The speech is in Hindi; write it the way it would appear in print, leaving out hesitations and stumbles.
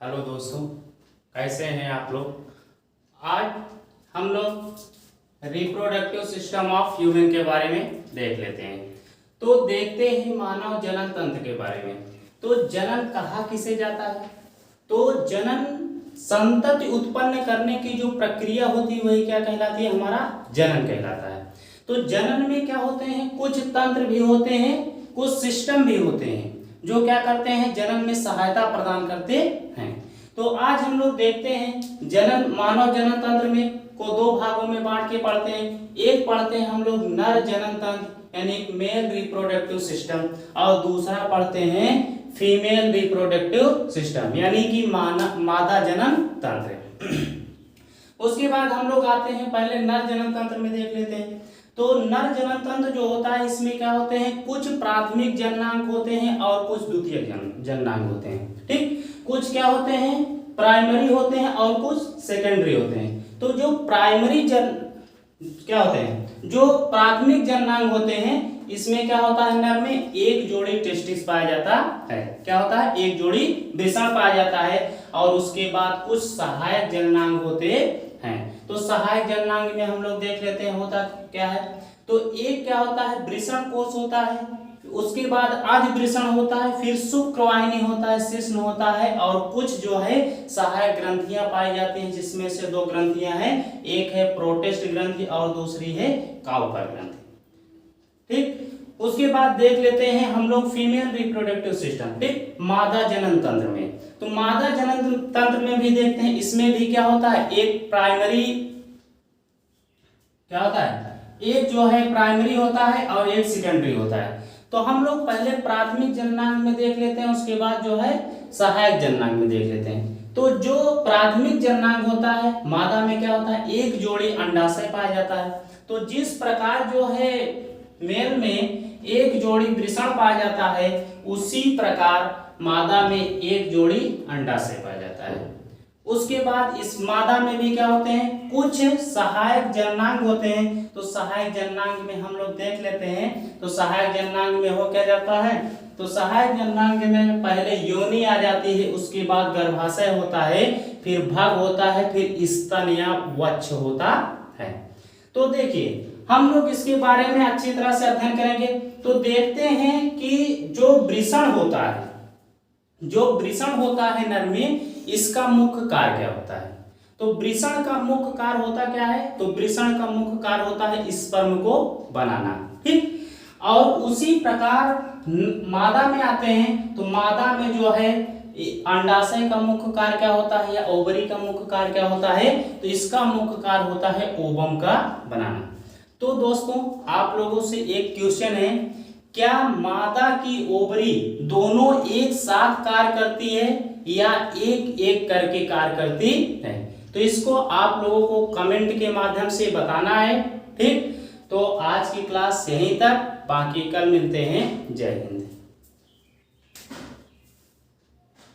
हेलो दोस्तों, कैसे हैं आप लोग। आज हम लोग रिप्रोडक्टिव सिस्टम ऑफ ह्यूमन के बारे में देख लेते हैं। तो देखते हैं मानव जनन तंत्र के बारे में। तो जनन कहा किसे जाता है? तो जनन संतति उत्पन्न करने की जो प्रक्रिया होती है वही क्या कहलाती है? हमारा जनन कहलाता है। तो जनन में क्या होते हैं? कुछ तंत्र भी होते हैं, कुछ सिस्टम भी होते हैं जो क्या करते हैं? जनन में सहायता प्रदान करते हैं। तो आज हम लोग देखते हैं जनन, मानव जनन तंत्र में को दो भागों में बांट के पढ़ते हैं। एक पढ़ते हैं हम लोग नर जनन तंत्र यानी मेल रिप्रोडक्टिव सिस्टम, और दूसरा पढ़ते हैं फीमेल रिप्रोडक्टिव सिस्टम यानी कि मादा जनन तंत्र। उसके बाद हम लोग आते हैं, पहले नर जनन तंत्र में देख लेते हैं। तो नर जनन तंत्र जो होता है इसमें क्या होते हैं? कुछ प्राथमिक जननांग होते हैं और कुछ द्वितीयक जननांग होते हैं। ठीक, कुछ क्या होते हैं? प्राइमरी होते हैं और कुछ सेकेंडरी होते हैं। तो जो प्राइमरी क्या होते हैं? जो प्राथमिक जननांग होते हैं इसमें क्या होता है? नर में एक जोड़ी टेस्टिस पाया जाता है। क्या होता है? एक जोड़ी वृषण पाया जाता है। और उसके बाद कुछ सहायक जननांग होते हैं। तो सहायक जननांग में हम लोग देख लेते हैं होता क्या है। तो एक क्या होता है? वृषण कोष होता है, उसके बाद आदि वृषण होता है, फिर शुक्रवाहिनी होता है, शिश्न होता है, और कुछ जो है सहायक ग्रंथियां पाई जाती हैं जिसमें से दो ग्रंथियां हैं, एक है प्रोटेस्ट ग्रंथि और दूसरी है काउपर ग्रंथि। ठीक, उसके बाद देख लेते हैं हम लोग फीमेल रिप्रोडक्टिव सिस्टम। ठीक, मादा जनन तंत्र में। तो मादा जनन तंत्र में भी देखते हैं, इसमें भी क्या होता है? एक प्राइमरी क्या होता है? एक जो है प्राइमरी होता है और एक सेकेंडरी होता है। तो हम लोग पहले प्राथमिक जननांग में देख लेते हैं, उसके बाद जो है सहायक जननांग में देख लेते हैं। तो जो प्राथमिक जननांग होता है मादा में क्या होता है? एक जोड़ी अंडाशय पाया जाता है। तो जिस प्रकार जो है मेल में एक जोड़ी वृषण पाया जाता है उसी प्रकार मादा में एक जोड़ी अंडाशय पाया जाता है। उसके बाद इस मादा में भी क्या होते हैं? कुछ सहायक जननांग होते हैं। तो सहायक जननांग में हम लोग देख लेते हैं। तो सहायक जननांग में हो क्या जाता है? तो सहायक जननांग में पहले योनि आ जाती है, उसके बाद गर्भाशय होता है, फिर भग होता है, फिर स्तन या वक्ष होता है। तो देखिए हम लोग इसके बारे में अच्छी तरह से अध्ययन करेंगे। तो देखते हैं कि जो वृषण होता है, जो वृषण होता है नर में, इसका मुख्य कार्य क्या होता है? तो वृषण का मुख्य कार्य होता क्या है? तो वृषण का मुख्य कार्य होता है स्पर्म को बनाना। ठीक, और उसी प्रकार मादा में आते हैं। तो मादा में जो है अंडाशय का मुख्य कार्य क्या होता है या ओवरी का मुख्य कार्य क्या होता है? तो इसका मुख्य कार्य होता है ओवम का बनाना। तो दोस्तों आप लोगों से एक क्वेश्चन है, क्या मादा की ओवरी दोनों एक साथ कार्य करती है या एक एक करके कार्य करती है? तो इसको आप लोगों को कमेंट के माध्यम से बताना है। ठीक, तो आज की क्लास यहीं तक, बाकी कल मिलते हैं। जय हिंद।